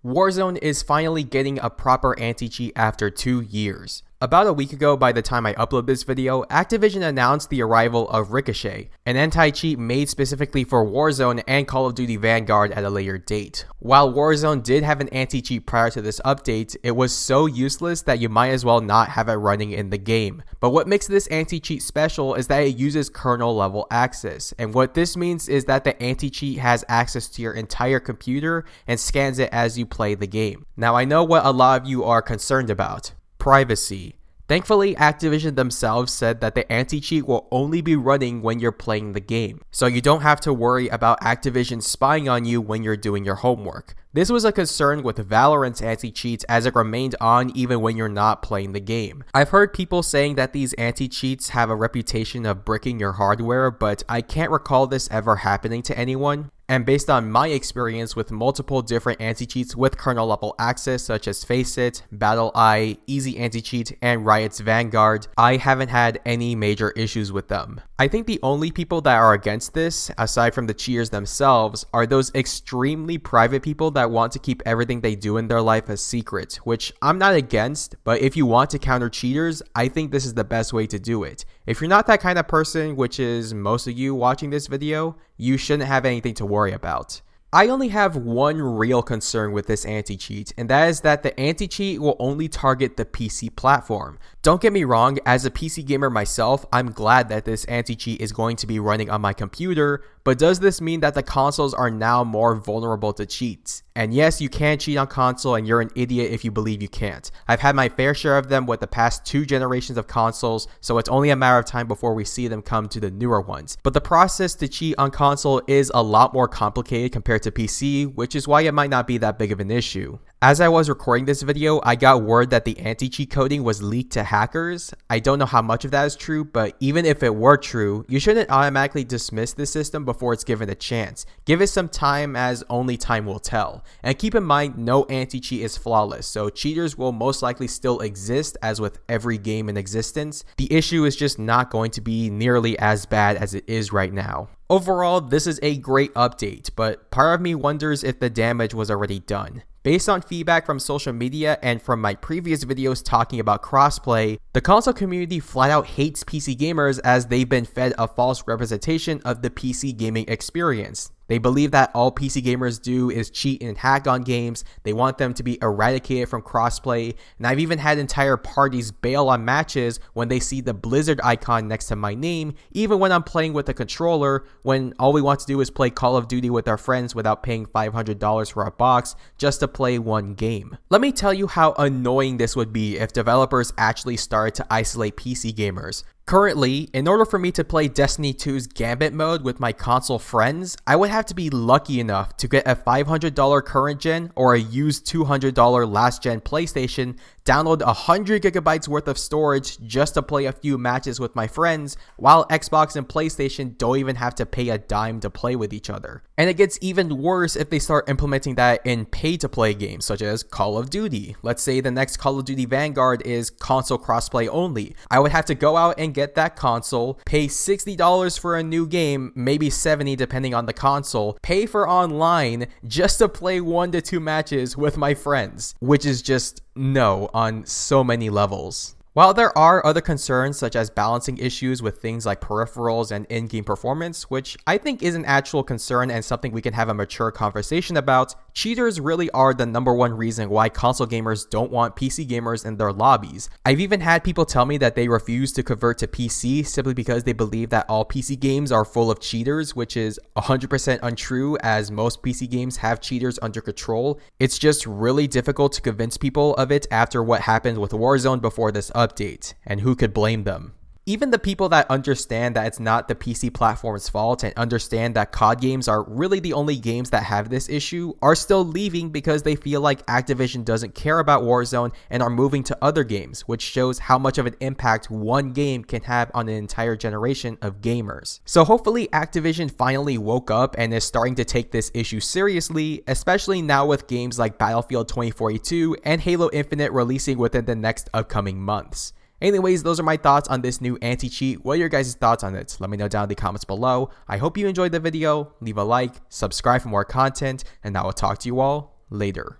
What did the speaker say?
Warzone is finally getting a proper anti-cheat after 2 years. About a week ago, by the time I upload this video, Activision announced the arrival of Ricochet, an anti-cheat made specifically for Warzone and Call of Duty Vanguard at a later date. While Warzone did have an anti-cheat prior to this update, it was so useless that you might as well not have it running in the game. But what makes this anti-cheat special is that it uses kernel level access, and what this means is that the anti-cheat has access to your entire computer and scans it as you play the game. Now I know what a lot of you are concerned about. Privacy. Thankfully, Activision themselves said that the anti-cheat will only be running when you're playing the game, so you don't have to worry about Activision spying on you when you're doing your homework. This was a concern with Valorant's anti-cheats as it remained on even when you're not playing the game. I've heard people saying that these anti-cheats have a reputation of bricking your hardware, but I can't recall this ever happening to anyone. And based on my experience with multiple different anti-cheats with kernel level access such as Faceit, BattleEye, Easy Anti-Cheat, and Riot's Vanguard, I haven't had any major issues with them. I think the only people that are against this, aside from the cheaters themselves, are those extremely private people that want to keep everything they do in their life a secret, which I'm not against, but if you want to counter cheaters, I think this is the best way to do it. If you're not that kind of person, which is most of you watching this video, you shouldn't have anything to worry about. I only have one real concern with this anti-cheat, and that is that the anti-cheat will only target the PC platform. Don't get me wrong, as a PC gamer myself, I'm glad that this anti-cheat is going to be running on my computer, but does this mean that the consoles are now more vulnerable to cheats? And yes, you can cheat on console and you're an idiot if you believe you can't. I've had my fair share of them with the past 2 generations of consoles, so it's only a matter of time before we see them come to the newer ones. But the process to cheat on console is a lot more complicated compared to PC, which is why it might not be that big of an issue. As I was recording this video, I got word that the anti-cheat coding was leaked to hackers. I don't know how much of that is true, but even if it were true, you shouldn't automatically dismiss the system before it's given a chance. Give it some time, as only time will tell. And keep in mind, no anti-cheat is flawless, so cheaters will most likely still exist as with every game in existence. The issue is just not going to be nearly as bad as it is right now. Overall, this is a great update, but part of me wonders if the damage was already done. Based on feedback from social media and from my previous videos talking about crossplay, the console community flat out hates PC gamers as they've been fed a false representation of the PC gaming experience. They believe that all PC gamers do is cheat and hack on games. They want them to be eradicated from crossplay, and I've even had entire parties bail on matches when they see the Blizzard icon next to my name, even when I'm playing with a controller, when all we want to do is play Call of Duty with our friends without paying $500 for a box just to play one game. Let me tell you how annoying this would be if developers actually started to isolate PC gamers. Currently, in order for me to play Destiny 2's Gambit mode with my console friends, I would have to be lucky enough to get a $500 current gen or a used $200 last gen PlayStation, download 100 gigabytes worth of storage just to play a few matches with my friends, while Xbox and PlayStation don't even have to pay a dime to play with each other. And it gets even worse if they start implementing that in pay-to-play games such as Call of Duty. Let's say the next Call of Duty Vanguard is console crossplay only. I would have to go out and get that console, pay $60 for a new game, maybe $70 depending on the console, pay for online just to play 1 to 2 matches with my friends, which is just no on so many levels. While there are other concerns such as balancing issues with things like peripherals and in-game performance, which I think is an actual concern and something we can have a mature conversation about, cheaters really are the #1 reason why console gamers don't want PC gamers in their lobbies. I've even had people tell me that they refuse to convert to PC simply because they believe that all PC games are full of cheaters, which is 100% untrue, as most PC games have cheaters under control. It's just really difficult to convince people of it after what happened with Warzone before this update, and who could blame them? Even the people that understand that it's not the PC platform's fault and understand that COD games are really the only games that have this issue are still leaving because they feel like Activision doesn't care about Warzone and are moving to other games, which shows how much of an impact one game can have on an entire generation of gamers. So hopefully Activision finally woke up and is starting to take this issue seriously, especially now with games like Battlefield 2042 and Halo Infinite releasing within the next upcoming months. Anyways, those are my thoughts on this new anti-cheat. What are your guys' thoughts on it? Let me know down in the comments below. I hope you enjoyed the video. Leave a like, subscribe for more content, and I will talk to you all later.